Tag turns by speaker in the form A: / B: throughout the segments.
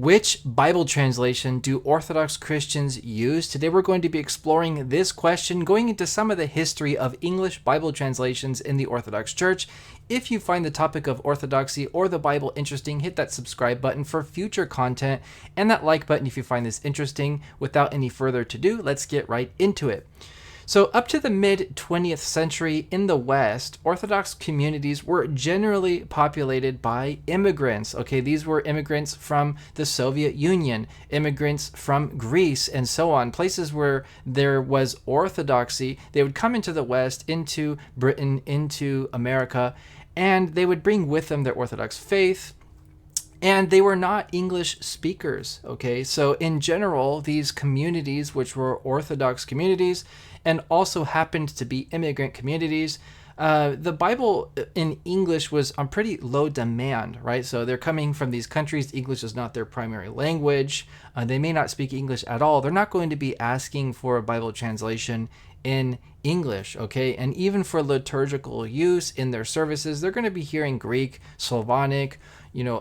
A: Which Bible translation do Orthodox Christians use? Today we're going to be exploring this question, going into some of the history of English Bible translations in the Orthodox Church. If you find the topic of orthodoxy or the Bible interesting, hit that subscribe button for future content and that like button if you find this interesting. Without any further ado, let's get right into it. So up to the mid-20th century in the West, Orthodox communities were generally populated by immigrants. Okay, these were immigrants from the Soviet Union, immigrants from Greece, and so on. Places where there was orthodoxy, they would come into the West, into Britain, into America, and they would bring with them their Orthodox faith. And they were not English speakers, okay? So in general, these communities, which were Orthodox communities and also happened to be immigrant communities, the Bible in English was on pretty low demand, right? So they're coming from these countries. English is not their primary language. They may not speak English at all. They're not going to be asking for a Bible translation in English, okay? And even for liturgical use in their services, they're going to be hearing Greek, Slavonic,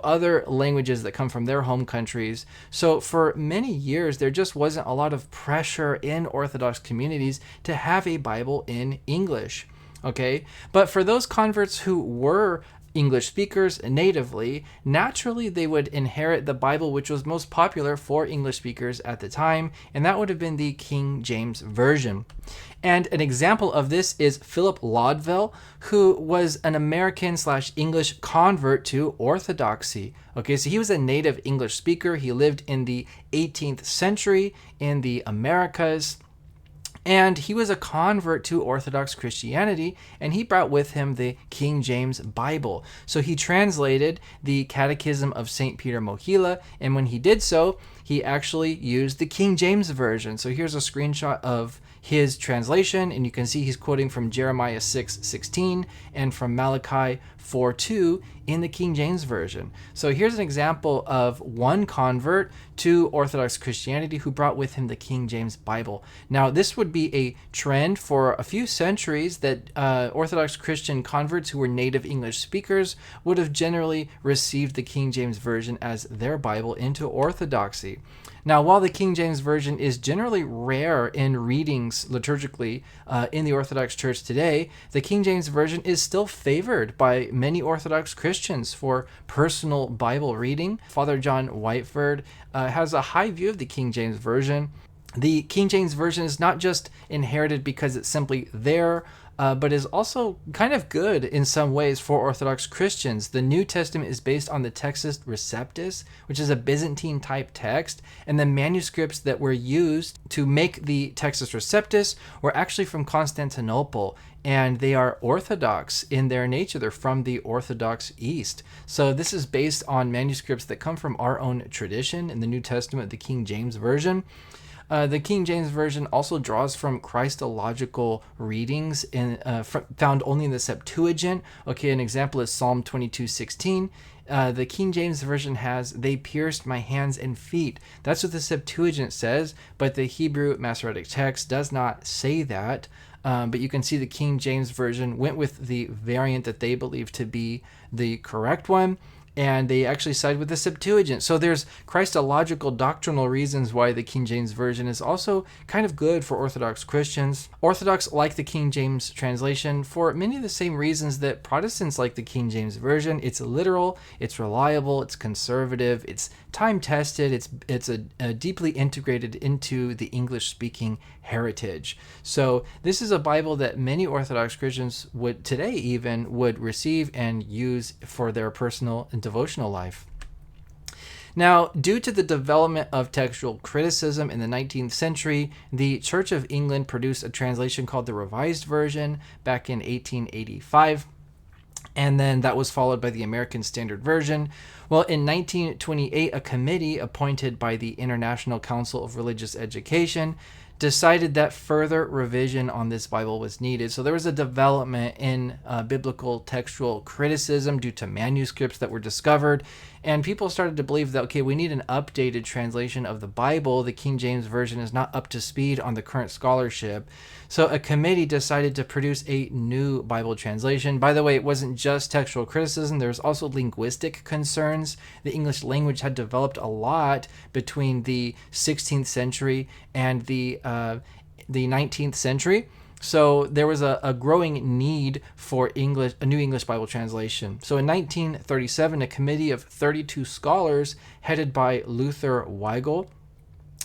A: other languages that come from their home countries. So for many years, there just wasn't a lot of pressure in Orthodox communities to have a Bible in English, okay? But for those converts who were English speakers natively, naturally they would inherit the Bible which was most popular for English speakers at the time, and that would have been the King James Version. And an example of this is Philip Laudville, who was an American/English convert to Orthodoxy. Okay, so he was a native English speaker. He lived in the 18th century in the Americas. And he was a convert to Orthodox Christianity, and he brought with him the King James Bible. So he translated the Catechism of St. Peter Mohila, and when he did so, he actually used the King James Version. So here's a screenshot of his translation, and you can see he's quoting from Jeremiah 6:16 and from Malachi 4:2 in the King James Version. So here's an example of one convert to Orthodox Christianity who brought with him the King James Bible. Now, this would be a trend for a few centuries that Orthodox Christian converts who were native English speakers would have generally received the King James Version as their Bible into Orthodoxy. Now, while the King James Version is generally rare in readings liturgically in the Orthodox Church today, the King James Version is still favored by many Orthodox Christians for personal Bible reading. Father John Whiteford has a high view of the King James Version. The King James Version is not just inherited because it's simply there, but is also kind of good in some ways for Orthodox Christians. The New Testament is based on the Textus Receptus, which is a Byzantine type text, and the manuscripts that were used to make the Textus Receptus were actually from Constantinople, and they are Orthodox in their nature. They're from the Orthodox East. So this is based on manuscripts that come from our own tradition in the New Testament, the King James Version. The King James Version also draws from Christological readings found only in the Septuagint. Okay, an example is Psalm 22:16. The King James Version has, "They pierced my hands and feet." That's what the Septuagint says, but the Hebrew Masoretic text does not say that. But you can see the King James Version went with the variant that they believe to be the correct one, and they actually side with the Septuagint. So there's Christological doctrinal reasons why the King James Version is also kind of good for Orthodox Christians. Orthodox like the King James translation for many of the same reasons that Protestants like the King James Version. It's literal, it's reliable, it's conservative, it's time-tested, it's deeply integrated into the English-speaking heritage. So this is a Bible that many Orthodox Christians would receive and use for their personal and devotional life. Now, due to the development of textual criticism in the 19th century, the Church of England produced a translation called the Revised Version back in 1885. And then that was followed by the American Standard Version. Well, in 1928, a committee appointed by the International Council of Religious Education decided that further revision on this Bible was needed. So there was a development in biblical textual criticism due to manuscripts that were discovered. And people started to believe that, okay, we need an updated translation of the Bible. The King James Version is not up to speed on the current scholarship. So a committee decided to produce a new Bible translation. By the way, it wasn't just textual criticism. There was also linguistic concerns. The English language had developed a lot between the 16th century and the 19th century. So there was a growing need for a new English Bible translation. So in 1937, a committee of 32 scholars headed by Luther Weigel,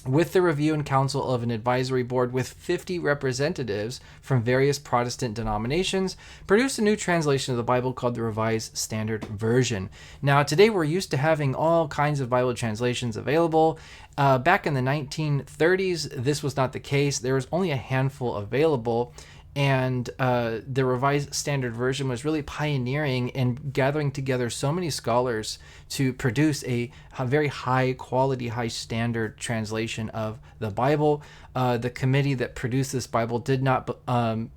A: with the review and counsel of an advisory board with 50 representatives from various Protestant denominations, produced a new translation of the Bible called the Revised Standard Version. Now, today we're used to having all kinds of Bible translations available. Back in the 1930s, this was not the case. There was only a handful available. And the Revised Standard Version was really pioneering and gathering together so many scholars to produce a very high quality, high standard translation of the Bible. The committee that produced this Bible did not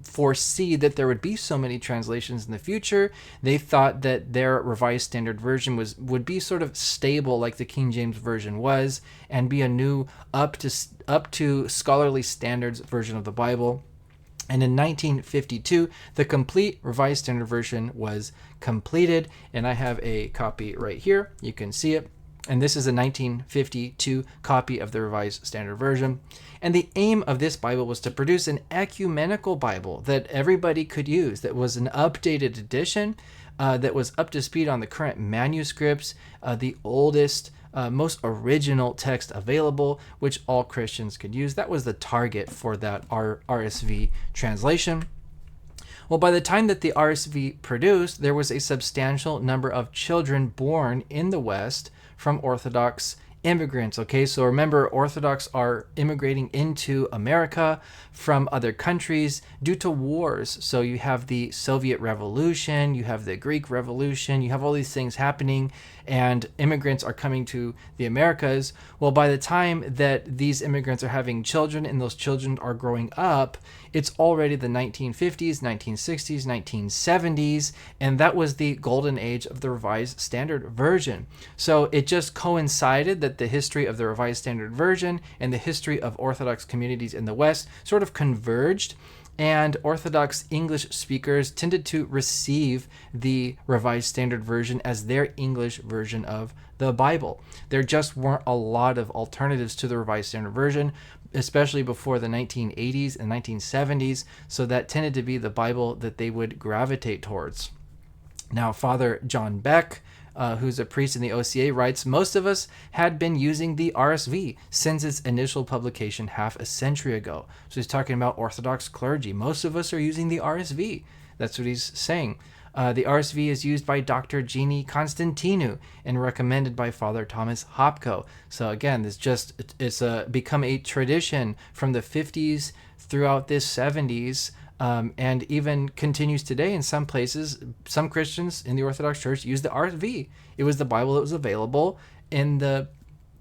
A: foresee that there would be so many translations in the future. They thought that their Revised Standard Version would be sort of stable like the King James Version was, and be a new up to scholarly standards version of the Bible. And in 1952, the complete Revised Standard Version was completed, and I have a copy right here. You can see it. And this is a 1952 copy of the Revised Standard Version. And the aim of this Bible was to produce an ecumenical Bible that everybody could use, that was an updated edition, that was up to speed on the current manuscripts, the oldest, most original text available, which all Christians could use. That was the target for that RSV translation. Well, by the time that the RSV produced, there was a substantial number of children born in the West from Orthodox immigrants. Okay, so remember, Orthodox are immigrating into America from other countries due to wars. So you have the Soviet Revolution, you have the Greek Revolution, you have all these things happening, and immigrants are coming to the Americas. Well, by the time that these immigrants are having children and those children are growing up, it's already the 1950s, 1960s, 1970s, and that was the golden age of the Revised Standard Version. So it just coincided that the history of the Revised Standard Version and the history of Orthodox communities in the West sort of converged, and Orthodox English speakers tended to receive the Revised Standard Version as their English version of the Bible. There just weren't a lot of alternatives to the Revised Standard Version, especially before the 1980s and 1970s, so that tended to be the Bible that they would gravitate towards. Now, Father John Beck, who's a priest in the OCA, writes, most of us had been using the RSV since its initial publication half a century ago. So he's talking about Orthodox clergy. Most of us are using the RSV. That's what he's saying. The RSV is used by Dr. Jeannie Constantinou and recommended by Father Thomas Hopko. So again, it's become a tradition from the 50s throughout the 70s, and even continues today in some places. Some Christians in the Orthodox Church use the RSV. It was the Bible that was available in the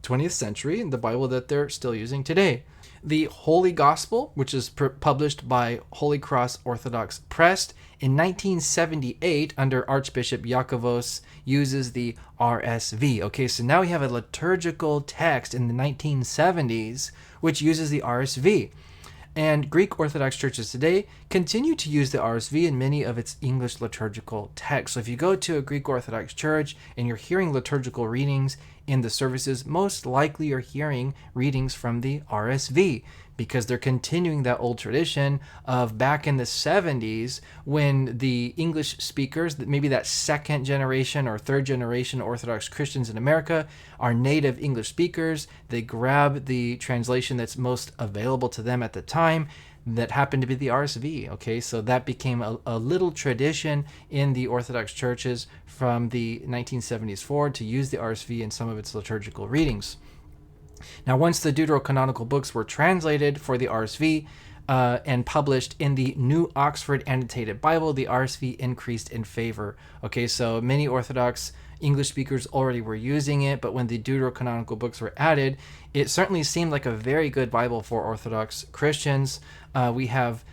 A: 20th century, and the Bible that they're still using today. The Holy Gospel, which is published by Holy Cross Orthodox Press in 1978 under Archbishop Yakovos, uses the RSV. Okay, so now we have a liturgical text in the 1970s which uses the RSV. And Greek Orthodox churches today continue to use the RSV in many of its English liturgical texts. So if you go to a Greek Orthodox church and you're hearing liturgical readings in the services, most likely you're hearing readings from the RSV, because they're continuing that old tradition of back in the 70s when the English speakers, maybe that second generation or third generation Orthodox Christians in America, are native English speakers. They grab the translation that's most available to them at the time, that happened to be the RSV. Okay, so that became a little tradition in the Orthodox churches from the 1970s forward to use the RSV in some of its liturgical readings. Now, once the deuterocanonical books were translated for the RSV and published in the New Oxford Annotated Bible, the RSV increased in favor. Okay, so many Orthodox English speakers already were using it, but when the deuterocanonical books were added, it certainly seemed like a very good Bible for Orthodox Christians. We have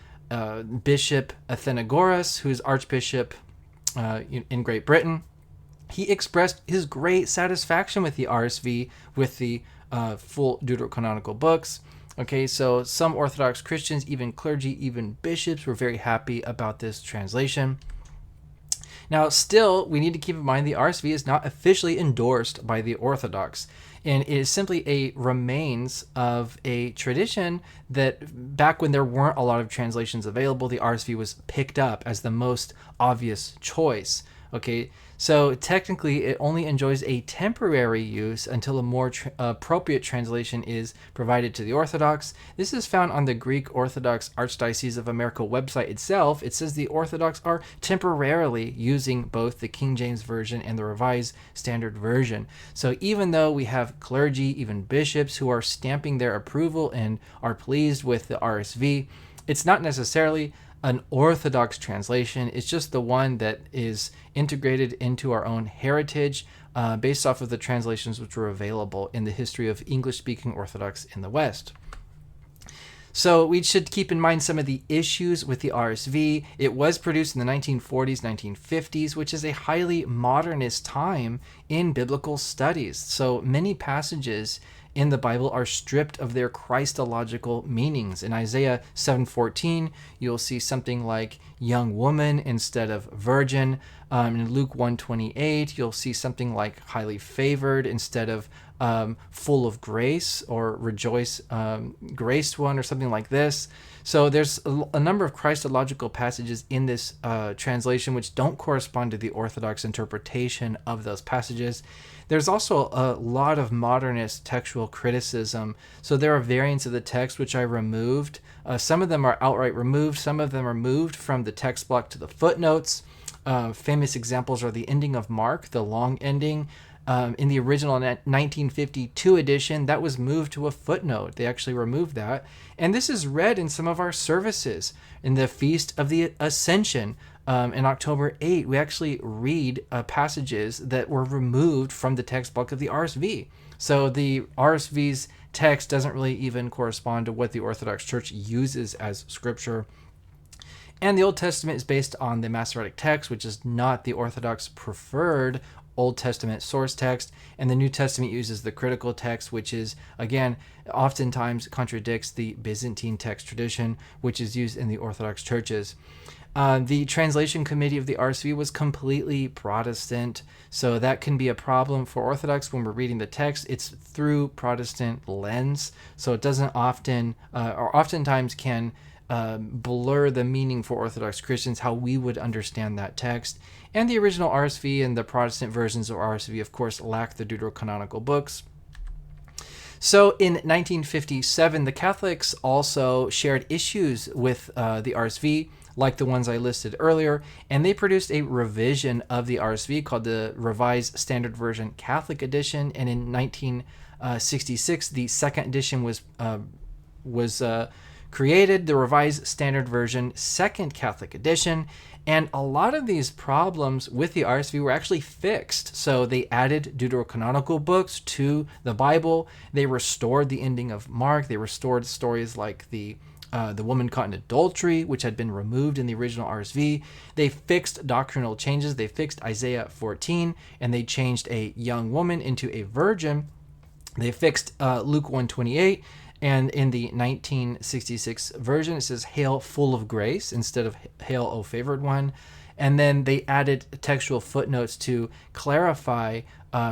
A: Bishop Athenagoras, who's Archbishop in Great Britain. he expressed his great satisfaction with the RSV, with the full deuterocanonical books. Okay, so some Orthodox Christians, even clergy, even bishops, were very happy about this translation. Now, still, we need to keep in mind the RSV is not officially endorsed by the Orthodox, and it is simply a remains of a tradition that back when there weren't a lot of translations available, the RSV was picked up as the most obvious choice. Okay, so technically it only enjoys a temporary use until a more appropriate translation is provided to the Orthodox. This is found on the Greek Orthodox Archdiocese of America website itself. It says the Orthodox are temporarily using both the King James Version and the Revised Standard Version. So even though we have clergy, even bishops, who are stamping their approval and are pleased with the RSV, it's not necessarily an Orthodox translation. It's just the one that is integrated into our own heritage based off of the translations which were available in the history of English-speaking Orthodox in the West. So we should keep in mind some of the issues with the RSV. It was produced in the 1940s, 1950s, which is a highly modernist time in biblical studies. So many passages in the Bible are stripped of their Christological meanings. In Isaiah 7:14, you'll see something like young woman instead of virgin. In Luke 1:28, you'll see something like highly favored instead of full of grace, or rejoice, graced one, or something like this. So there's a number of Christological passages in this translation which don't correspond to the Orthodox interpretation of those passages. There's also a lot of modernist textual criticism. So there are variants of the text which I removed. Some of them are outright removed. Some of them are moved from the text block to the footnotes. Famous examples are the ending of Mark, the long ending. In the original 1952 edition, that was moved to a footnote. They actually removed that. And this is read in some of our services. In the Feast of the Ascension, in October 8, we actually read passages that were removed from the text block of the RSV. So the RSV's text doesn't really even correspond to what the Orthodox Church uses as scripture. And the Old Testament is based on the Masoretic text, which is not the Orthodox preferred Old Testament source text, and the New Testament uses the critical text, which is, again, oftentimes contradicts the Byzantine text tradition, which is used in the Orthodox churches. The translation committee of the RSV was completely Protestant, so that can be a problem for Orthodox when we're reading the text. It's through Protestant lens, so it doesn't often, or oftentimes can blur the meaning for Orthodox Christians, how we would understand that text. And the original RSV and the Protestant versions of RSV, of course, lack the deuterocanonical books. So in 1957, the Catholics also shared issues with the RSV, like the ones I listed earlier, and they produced a revision of the RSV called the Revised Standard Version Catholic Edition. And in 1966, the second edition was created, the Revised Standard Version Second Catholic Edition. And a lot of these problems with the RSV were actually fixed. So they added deuterocanonical books to the Bible. They restored the ending of Mark. They restored stories like the woman caught in adultery, which had been removed in the original RSV. They fixed doctrinal changes. They fixed Isaiah 14, and they changed a young woman into a virgin. They fixed Luke 1:28. And in the 1966 version, it says, "Hail full of grace," instead of "Hail, O favored one." And then they added textual footnotes to clarify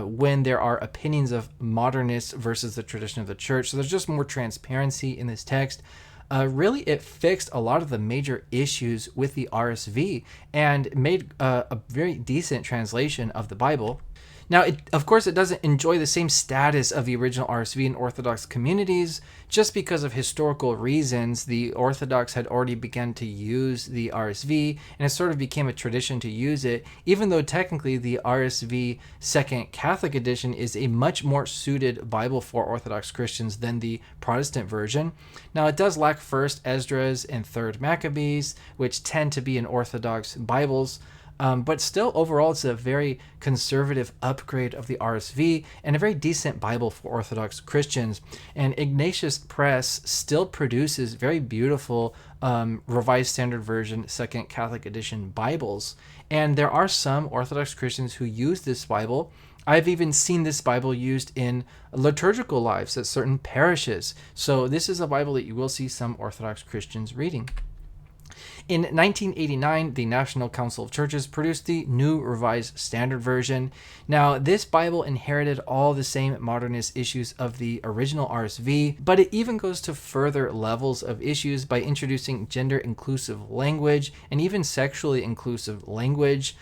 A: when there are opinions of modernists versus the tradition of the church. So there's just more transparency in this text. Really, it fixed a lot of the major issues with the RSV and made a very decent translation of the Bible. Now, of course, it doesn't enjoy the same status of the original RSV in Orthodox communities. Just because of historical reasons, the Orthodox had already begun to use the RSV, and it sort of became a tradition to use it, even though technically the RSV Second Catholic Edition is a much more suited Bible for Orthodox Christians than the Protestant version. Now, it does lack 1st Esdras and 3rd Maccabees, which tend to be in Orthodox Bibles. But still, overall, it's a very conservative upgrade of the RSV and a very decent Bible for Orthodox Christians. And Ignatius Press still produces very beautiful Revised Standard Version, Second Catholic Edition Bibles. And there are some Orthodox Christians who use this Bible. I've even seen this Bible used in liturgical lives at certain parishes. So this is a Bible that you will see some Orthodox Christians reading. In 1989, the National Council of Churches produced the New Revised Standard Version. Now, this Bible inherited all the same modernist issues of the original RSV, but it even goes to further levels of issues by introducing gender-inclusive language and even sexually inclusive language.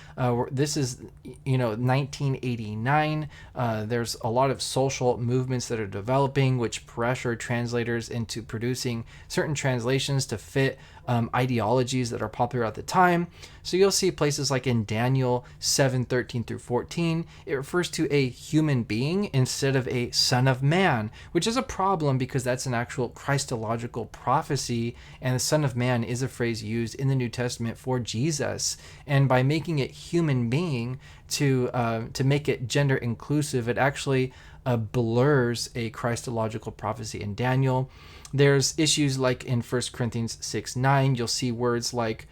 A: This is, 1989. There's a lot of social movements that are developing, which pressure translators into producing certain translations to fit ideologies that are popular at the time. So you'll see places like in Daniel 7:13 through 14, it refers to a human being instead of a son of man, which is a problem because that's an actual Christological prophecy, and the son of man is a phrase used in the New Testament for Jesus. And by making it human being to make it gender inclusive, it actually blurs a Christological prophecy in Daniel. There's issues like in 1 Corinthians 6:9, you'll see words like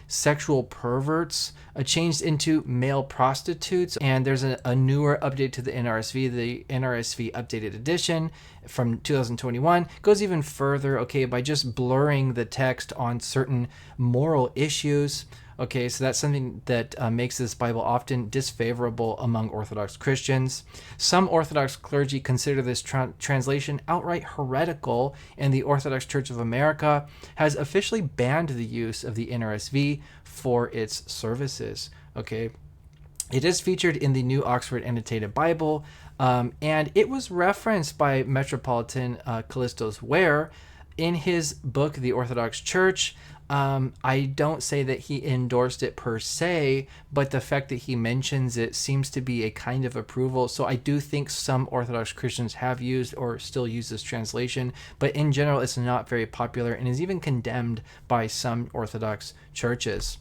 A: sexual perverts changed into male prostitutes. And there's a newer update to the NRSV, the NRSV Updated Edition from 2021, goes even further, by just blurring the text on certain moral issues. So that's something that makes this Bible often disfavorable among Orthodox Christians. Some Orthodox clergy consider this translation outright heretical, and the Orthodox Church of America has officially banned the use of the NRSV for its services. It is featured in the New Oxford Annotated Bible, and it was referenced by Metropolitan Callistos Ware in his book, The Orthodox Church. I don't say that he endorsed it per se, but the fact that he mentions it seems to be a kind of approval. So I do think some Orthodox Christians have used or still use this translation, but in general, it's not very popular and is even condemned by some Orthodox churches.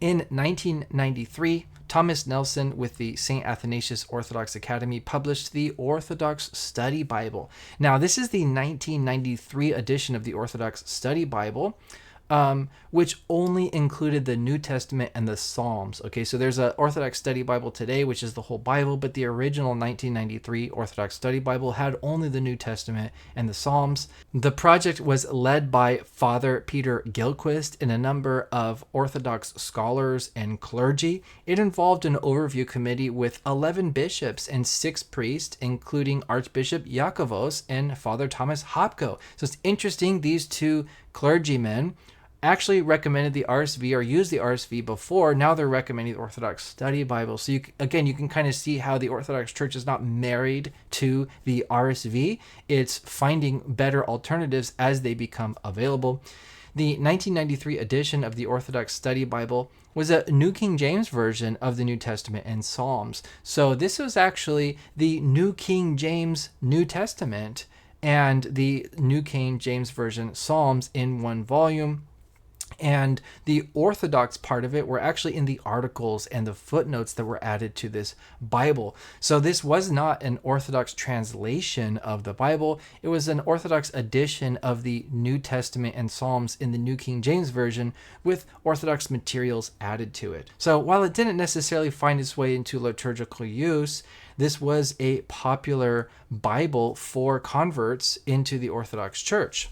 A: In 1993, Thomas Nelson with the St. Athanasius Orthodox Academy published the Orthodox Study Bible. Now, this is the 1993 edition of the Orthodox Study Bible, which only included the New Testament and the Psalms. So there's an Orthodox Study Bible today, which is the whole Bible, but the original 1993 Orthodox Study Bible had only the New Testament and the Psalms. The project was led by Father Peter Gilchrist and a number of Orthodox scholars and clergy. It involved an overview committee with 11 bishops and 6 priests, including Archbishop Yakovos and Father Thomas Hopko. So it's interesting, these two clergymen actually recommended the RSV or used the RSV before. Now they're recommending the Orthodox Study Bible. So you can kind of see how the Orthodox Church is not married to the RSV. It's finding better alternatives as they become available. The 1993 edition of the Orthodox Study Bible was a New King James Version of the New Testament and Psalms. So this was actually the New King James New Testament and the New King James Version Psalms in one volume. And the Orthodox part of it were actually in the articles and the footnotes that were added to this Bible. So this was not an Orthodox translation of the Bible. It was an Orthodox edition of the New Testament and Psalms in the New King James Version with Orthodox materials added to it. So while it didn't necessarily find its way into liturgical use, this was a popular Bible for converts into the Orthodox Church.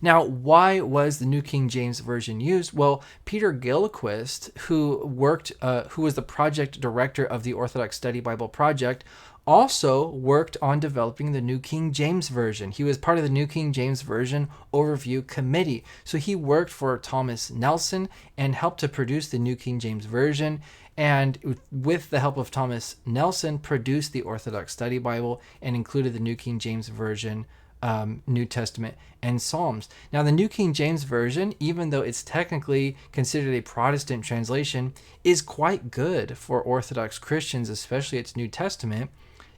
A: Now, why was the New King James Version used? Well, Peter Gilchrist, who was the project director of the Orthodox Study Bible project, also worked on developing the New King James Version. He was part of the New King James Version Overview Committee. So he worked for Thomas Nelson and helped to produce the New King James Version. And with the help of Thomas Nelson, produced the Orthodox Study Bible and included the New King James Version, New Testament, and Psalms. Now, the New King James Version, even though it's technically considered a Protestant translation, is quite good for Orthodox Christians, especially its New Testament.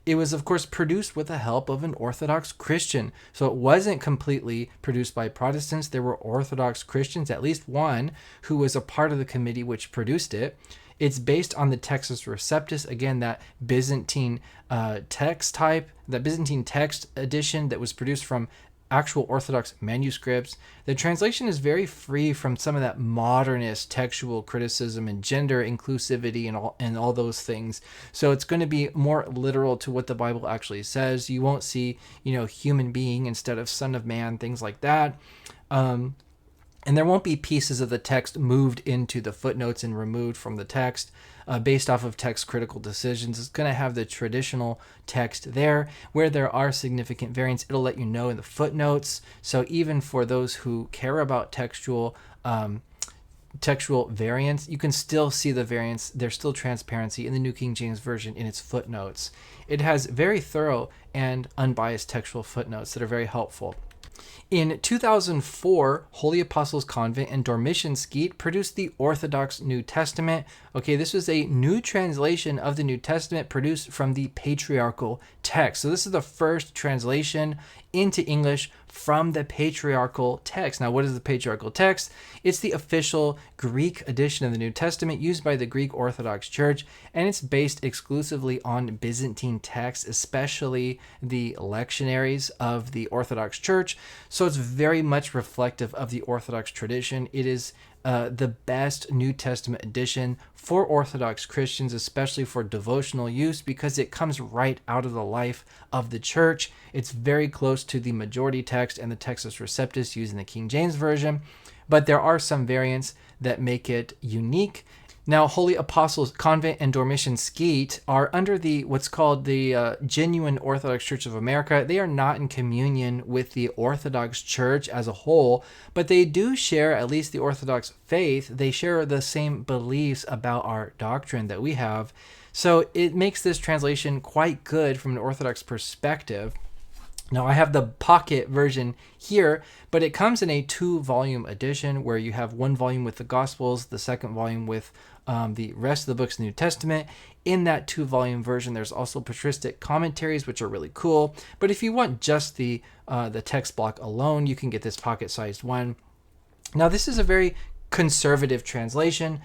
A: it was, of course, produced with the help of an Orthodox Christian. So it wasn't completely produced by Protestants. There were Orthodox Christians, at least one, who was a part of the committee which produced it. It's based on the Textus Receptus, again, that Byzantine text type, that Byzantine text edition that was produced from actual Orthodox manuscripts. The translation is very free from some of that modernist textual criticism and gender inclusivity and all those things. So it's going to be more literal to what the Bible actually says. You won't see, human being instead of son of man, things like that. And there won't be pieces of the text moved into the footnotes and removed from the text based off of text critical decisions. It's going to have the traditional text there. Where there are significant variants, it'll let you know in the footnotes. So even for those who care about textual variants, you can still see the variants. There's still transparency in the New King James Version in its footnotes. It has very thorough and unbiased textual footnotes that are very helpful. In 2004, Holy Apostles Convent and Dormition Skeet produced the Orthodox New Testament. Okay, this was a new translation of the New Testament produced from the patriarchal text. So this is the first translation into English from the patriarchal text. Now, what is the patriarchal text? It's the official Greek edition of the New Testament used by the Greek Orthodox Church, and it's based exclusively on Byzantine texts, especially the lectionaries of the Orthodox Church. So it's very much reflective of the Orthodox tradition. It is the best New Testament edition for Orthodox Christians, especially for devotional use, because it comes right out of the life of the church. It's very close to the majority text and the Textus Receptus used in the King James Version, but there are some variants that make it unique. Now, Holy Apostles Convent and Dormition Skeet are under what's called the Genuine Orthodox Church of America. They are not in communion with the Orthodox Church as a whole, but they do share at least the Orthodox faith. They share the same beliefs about our doctrine that we have. So it makes this translation quite good from an Orthodox perspective. Now, I have the pocket version here, but it comes in a 2-volume edition where you have one volume with the Gospels, the second volume with the rest of the books of the New Testament. In that 2-volume version, there's also patristic commentaries, which are really cool. But if you want just the text block alone, you can get this pocket-sized one. Now, this is a very conservative translation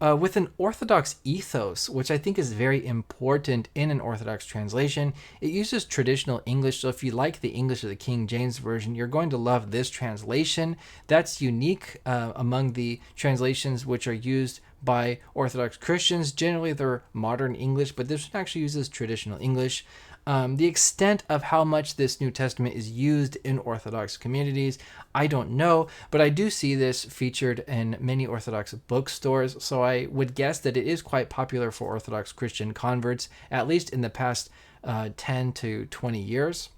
A: with an Orthodox ethos, which I think is very important in an Orthodox translation. It uses traditional English, so if you like the English of the King James Version, you're going to love this translation. That's unique among the translations which are used by Orthodox Christians. Generally, they're modern English, but this one actually uses traditional English. The extent of how much this New Testament is used in Orthodox communities, I don't know, but I do see this featured in many Orthodox bookstores, so I would guess that it is quite popular for Orthodox Christian converts, at least in the past 10 to 20 years.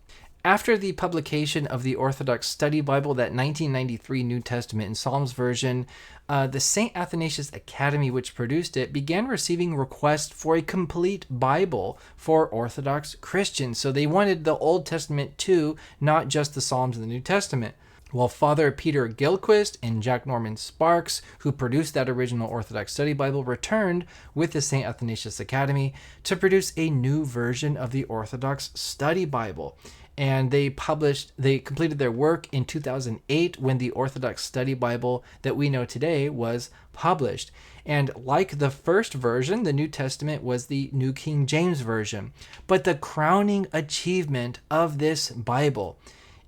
A: After the publication of the Orthodox Study Bible, that 1993 New Testament in Psalms version, the St. Athanasius Academy, which produced it, began receiving requests for a complete Bible for Orthodox Christians. So they wanted the Old Testament too, not just the Psalms in the New Testament. Well, Father Peter Gilchrist and Jack Norman Sparks, who produced that original Orthodox Study Bible, returned with the St. Athanasius Academy to produce a new version of the Orthodox Study Bible. And they completed their work in 2008 when the Orthodox Study Bible that we know today was published. And like the first version, the New Testament was the New King James Version. But the crowning achievement of this Bible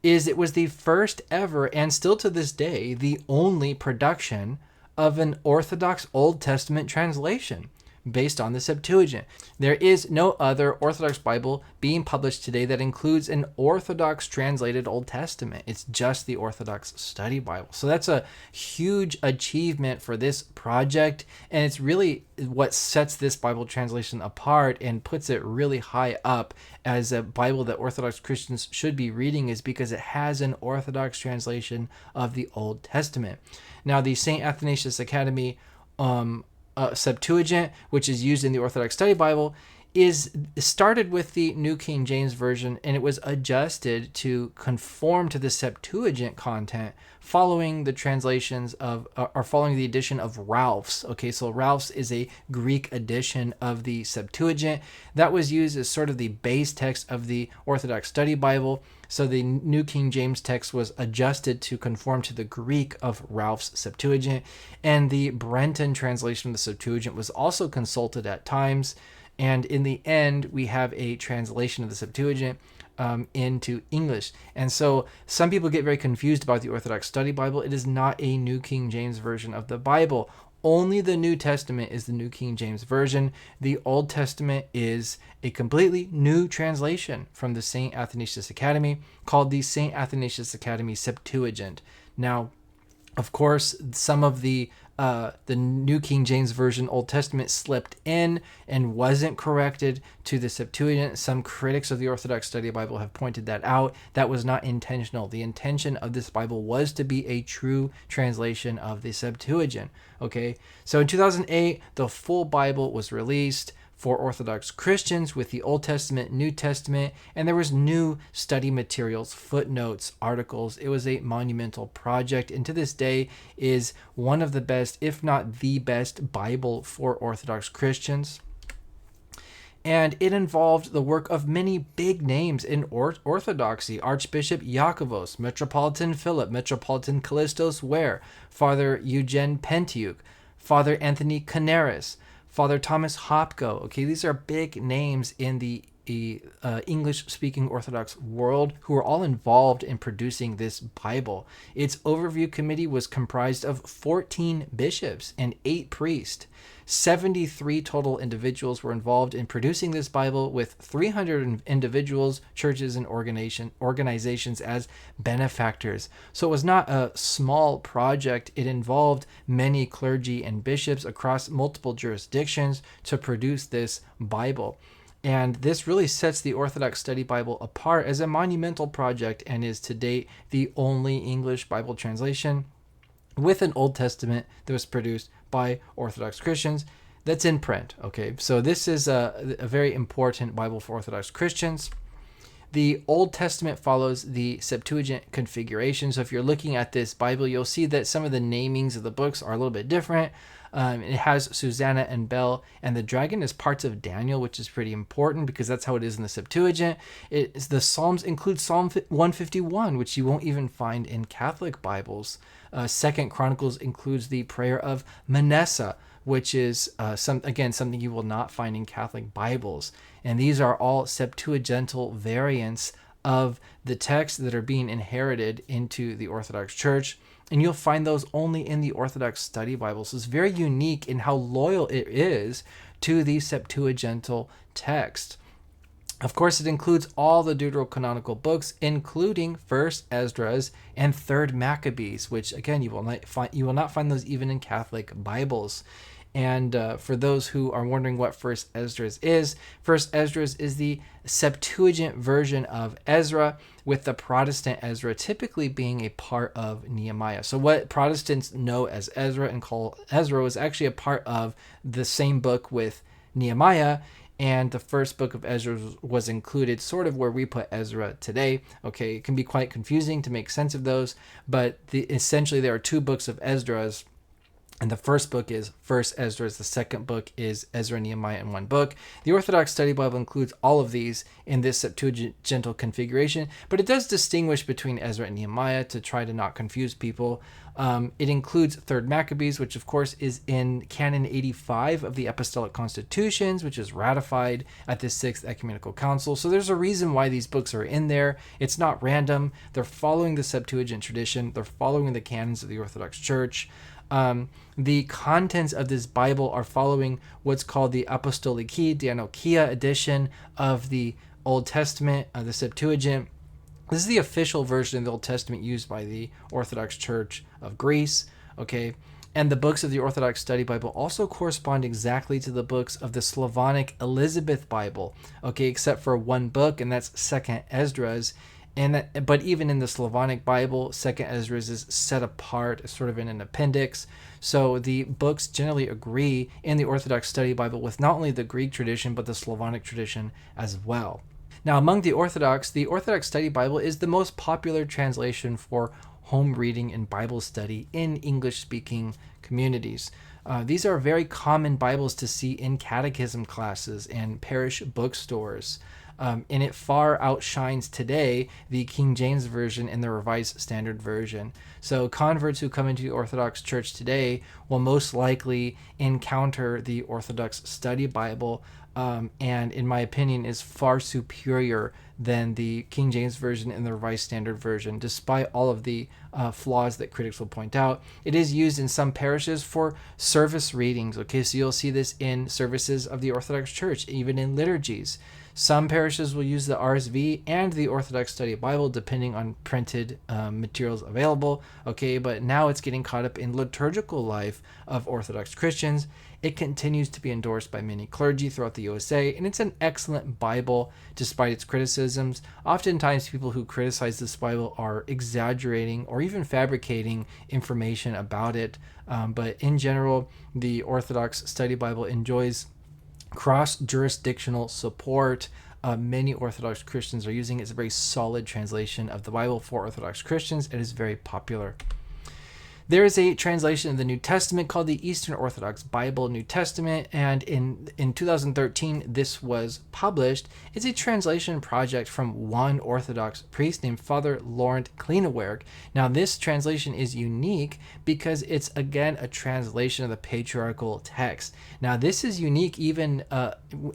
A: is it was the first ever, and still to this day, the only production of an Orthodox Old Testament translation based on the Septuagint. There is no other Orthodox Bible being published today that includes an Orthodox translated Old Testament. It's just the Orthodox Study Bible. So that's a huge achievement for this project, and it's really what sets this Bible translation apart and puts it really high up as a Bible that Orthodox Christians should be reading, is because it has an Orthodox translation of the Old Testament. Now, the St. Athanasius Academy Septuagint, which is used in the Orthodox Study Bible, started with the New King James Version, and it was adjusted to conform to the Septuagint content following the translations of, or following the edition of Ralph's. Okay, so Ralph's is a Greek edition of the Septuagint that was used as sort of the base text of the Orthodox Study Bible. So the New King James text was adjusted to conform to the Greek of Ralph's Septuagint, and the Brenton translation of the Septuagint was also consulted at times. And in the end, we have a translation of the Septuagint into English. And so some people get very confused about the Orthodox Study Bible. It is not a New King James Version of the Bible. Only the New Testament is the New King James Version. The Old Testament is a completely new translation from the St. Athanasius Academy called the St. Athanasius Academy Septuagint. Now, of course, some of the New King James Version Old Testament slipped in and wasn't corrected to the Septuagint. Some critics of the Orthodox Study Bible have pointed that out. That was not intentional. The intention of this Bible was to be a true translation of the Septuagint. Okay, so in 2008, the full Bible was released for Orthodox Christians with the Old Testament, New Testament, and there was new study materials, footnotes, articles. It was a monumental project, and to this day is one of the best, if not the best, Bible for Orthodox Christians. And it involved the work of many big names in Orthodoxy: Archbishop Iakovos, Metropolitan Philip, Metropolitan Callistos Ware, Father Eugen Pentiuk, Father Anthony Canaris, Father Thomas Hopko. Okay, these are big names in the English-speaking Orthodox world who are all involved in producing this Bible. Its overview committee was comprised of 14 bishops and 8 priests. 73 total individuals were involved in producing this Bible, with 300 individuals, churches, and organizations as benefactors. So it was not a small project. It involved many clergy and bishops across multiple jurisdictions to produce this Bible. And this really sets the Orthodox Study Bible apart as a monumental project, and is to date the only English Bible translation with an Old Testament that was produced by Orthodox Christians that's in print. Okay, so this is a very important Bible for Orthodox Christians. The Old Testament follows the Septuagint configuration. So if you're looking at this Bible, you'll see that some of the namings of the books are a little bit different. It has Susanna and Bel, and the dragon is parts of Daniel, which is pretty important because that's how it is in the Septuagint. The Psalms include Psalm 151, which you won't even find in Catholic Bibles. Second Chronicles includes the prayer of Manasseh, which is something you will not find in Catholic Bibles. And these are all Septuagintal variants of the texts that are being inherited into the Orthodox Church. And you'll find those only in the Orthodox Study Bible. So it's very unique in how loyal it is to the Septuagintal text. Of course, it includes all the deuterocanonical books, including 1st Esdras and 3rd Maccabees, which again you will not find those even in Catholic Bibles. And for those who are wondering what 1st Esdras is, 1st Esdras is the Septuagint version of Ezra, with the Protestant Ezra typically being a part of Nehemiah. So what Protestants know as Ezra and call Ezra was actually a part of the same book with Nehemiah, and the first book of Ezra was included sort of where we put Ezra today. Okay, it can be quite confusing to make sense of those, but essentially there are 2 books of Esdras. And the first book is 1st Esdras. The second book is Ezra and Nehemiah in one book. The Orthodox Study Bible includes all of these in this Septuagintal configuration, but it does distinguish between Ezra and Nehemiah to try to not confuse people. It includes 3rd Maccabees, which of course is in Canon 85 of the Apostolic Constitutions, which is ratified at the 6th Ecumenical Council. So there's a reason why these books are in there. It's not random. They're following the Septuagint tradition. They're following the canons of the Orthodox Church. The contents of this Bible are following what's called the Apostoliki Dianokia edition of the Old Testament, the Septuagint. This is the official version of the Old Testament used by the Orthodox Church of Greece. Okay, and the books of the Orthodox Study Bible also correspond exactly to the books of the Slavonic Elizabeth Bible. Okay, except for one book, and that's 2nd Esdras. But even in the Slavonic Bible, Second Ezra is set apart, sort of in an appendix. So the books generally agree in the Orthodox Study Bible with not only the Greek tradition, but the Slavonic tradition as well. Now, among the Orthodox Study Bible is the most popular translation for home reading and Bible study in English-speaking communities. These are very common Bibles to see in catechism classes and parish bookstores. And it far outshines today the King James Version and the Revised Standard Version. So converts who come into the Orthodox Church today will most likely encounter the Orthodox Study Bible, and in my opinion is far superior than the King James Version and the Revised Standard Version, despite all of the flaws that critics will point out. It is used in some parishes for service readings. Okay, so you'll see this in services of the Orthodox Church, even in liturgies. Some parishes will use the RSV and the Orthodox Study Bible, depending on printed materials available. Okay, but now it's getting caught up in liturgical life of Orthodox Christians. It continues to be endorsed by many clergy throughout the USA, and it's an excellent Bible despite its criticisms. Oftentimes, people who criticize this Bible are exaggerating or even fabricating information about it. But in general, the Orthodox Study Bible enjoys cross-jurisdictional support. Many Orthodox Christians are using it. It's a very solid translation of the Bible for Orthodox Christians. It is very popular. There is a translation of the New Testament called the Eastern Orthodox Bible New Testament, and in 2013 this was published. It's a translation project from one Orthodox priest named Father Laurent Kleinenwerk. Now this translation is unique because it's again a translation of the patriarchal text. Now this is unique even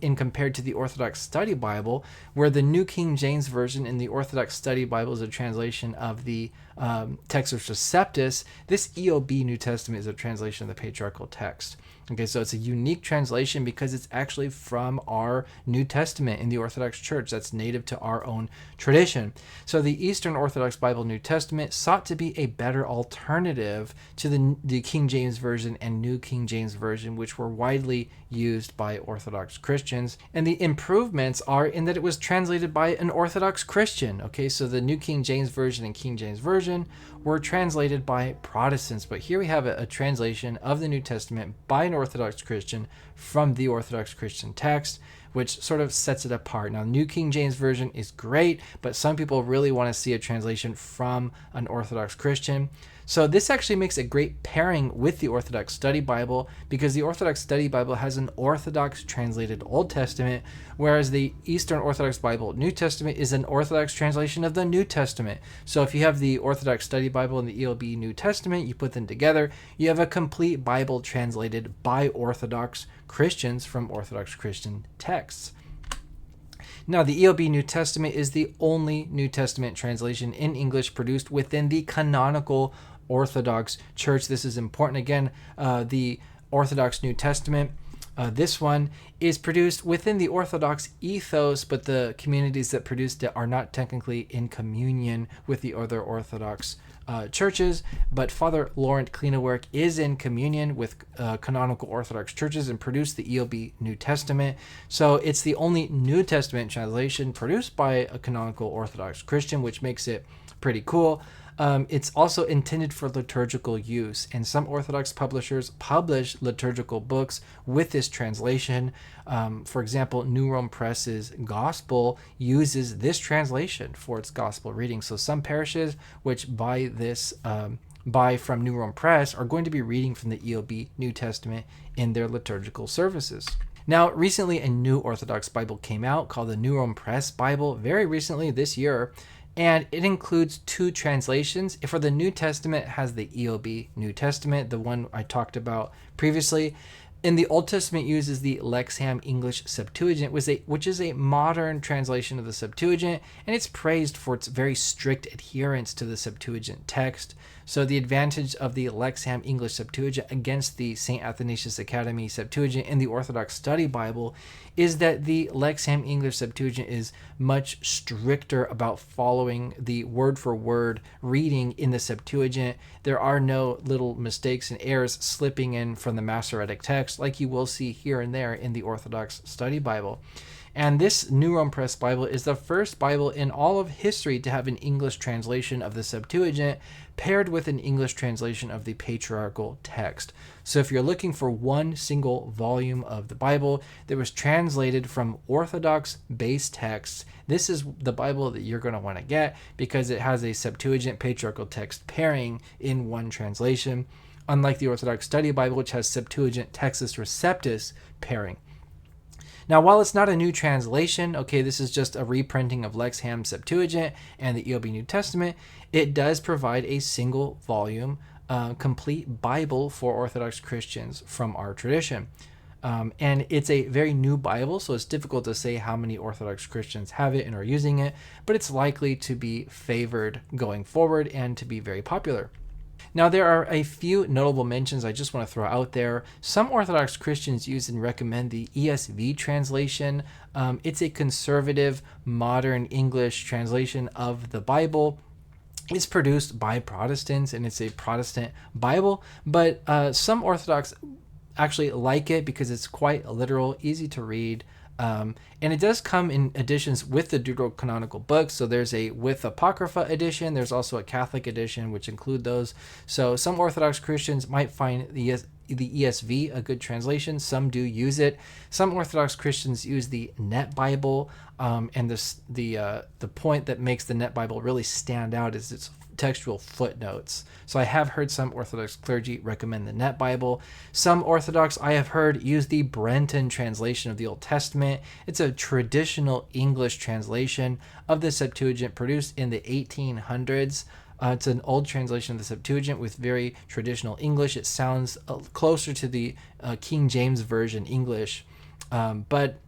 A: in compared to the Orthodox Study Bible, where the New King James Version in the Orthodox Study Bible is a translation of the Textus Receptus. This EOB New Testament is a translation of the patriarchal text. Okay, so it's a unique translation because it's actually from our New Testament in the Orthodox Church that's native to our own tradition. So the Eastern Orthodox Bible New Testament sought to be a better alternative to the King James Version and New King James Version, which were widely used by Orthodox Christians. And the improvements are in that it was translated by an Orthodox Christian. Okay, so the New King James Version and King James Version were translated by Protestants, but here we have a translation of the New Testament by an Orthodox Christian from the Orthodox Christian text, which sort of sets it apart. Now, New King James Version is great, but some people really want to see a translation from an Orthodox Christian. So this actually makes a great pairing with the Orthodox Study Bible, because the Orthodox Study Bible has an Orthodox translated Old Testament, whereas the Eastern Orthodox Bible New Testament is an Orthodox translation of the New Testament. So if you have the Orthodox Study Bible and the EOB New Testament, you put them together, you have a complete Bible translated by Orthodox Christians from Orthodox Christian texts. Now, the EOB New Testament is the only New Testament translation in English produced within the canonical Orthodox Church. This is important. Again, the Orthodox New Testament, this one is produced within the Orthodox ethos, but the communities that produced it are not technically in communion with the other Orthodox churches. But Father Laurent Kleinenwerk is in communion with canonical Orthodox churches and produced the EOB New Testament. So it's the only New Testament translation produced by a canonical Orthodox Christian, which makes it pretty cool. It's also intended for liturgical use, and some Orthodox publishers publish liturgical books with this translation. For example, Newrome Press's Gospel uses this translation for its Gospel reading. So some parishes which buy from Newrome Press are going to be reading from the EOB New Testament in their liturgical services. Now, recently a new Orthodox Bible came out called the Newrome Press Bible, very recently this year. And it includes two translations. For the New Testament, it has the EOB New Testament, the one I talked about previously. In the Old Testament, it uses the Lexham English Septuagint, which is a modern translation of the Septuagint, and it's praised for its very strict adherence to the Septuagint text. So the advantage of the Lexham English Septuagint against the St. Athanasius Academy Septuagint in the Orthodox Study Bible is that the Lexham English Septuagint is much stricter about following the word-for-word reading in the Septuagint. There are no little mistakes and errors slipping in from the Masoretic text like you will see here and there in the Orthodox Study Bible. And this Newrome Press Bible is the first Bible in all of history to have an English translation of the Septuagint paired with an English translation of the patriarchal text. So if you're looking for one single volume of the Bible that was translated from Orthodox-based texts, this is the Bible that you're going to want to get because it has a Septuagint patriarchal text pairing in one translation, unlike the Orthodox Study Bible, which has Septuagint Textus Receptus pairing. Now, while it's not a new translation, okay, this is just a reprinting of Lexham Septuagint and the EOB New Testament, it does provide a single volume, complete Bible for Orthodox Christians from our tradition. And it's a very new Bible, so it's difficult to say how many Orthodox Christians have it and are using it, but it's likely to be favored going forward and to be very popular. Now, there are a few notable mentions I just want to throw out there. Some Orthodox Christians use and recommend the ESV translation. It's a conservative, modern English translation of the Bible. It's produced by Protestants, and it's a Protestant Bible, but some Orthodox actually like it because it's quite literal, easy to read. And it does come in editions with the deuterocanonical books. So there's a with Apocrypha edition. There's also a Catholic edition, which include those. So some Orthodox Christians might find the ESV a good translation. Some do use it. Some Orthodox Christians use the Net Bible. And the point that makes the Net Bible really stand out is its textual footnotes. So I have heard some Orthodox clergy recommend the Net Bible. Some Orthodox I have heard use the Brenton translation of the Old Testament. It's a traditional English translation of the Septuagint produced in the 1800s. It's an old translation of the Septuagint with very traditional English. It sounds closer to the King James Version English, but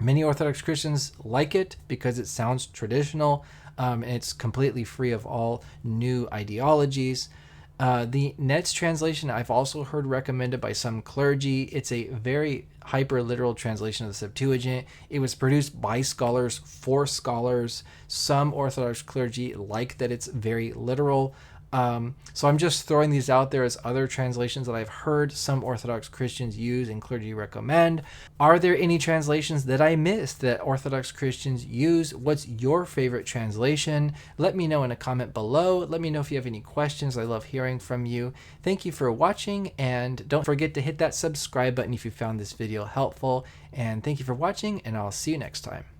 A: many Orthodox Christians like it because it sounds traditional. And it's completely free of all new ideologies. The Net's translation I've also heard recommended by some clergy. It's a very hyper-literal translation of the Septuagint. It was produced by scholars for scholars. Some Orthodox clergy like that it's very literal. So I'm just throwing these out there as other translations that I've heard some Orthodox Christians use and clergy recommend. Are there any translations that I missed that Orthodox Christians use? What's your favorite translation? Let me know in a comment below. Let me know if you have any questions. I love hearing from you. Thank you for watching, and don't forget to hit that subscribe button if you found this video helpful. And thank you for watching, and I'll see you next time.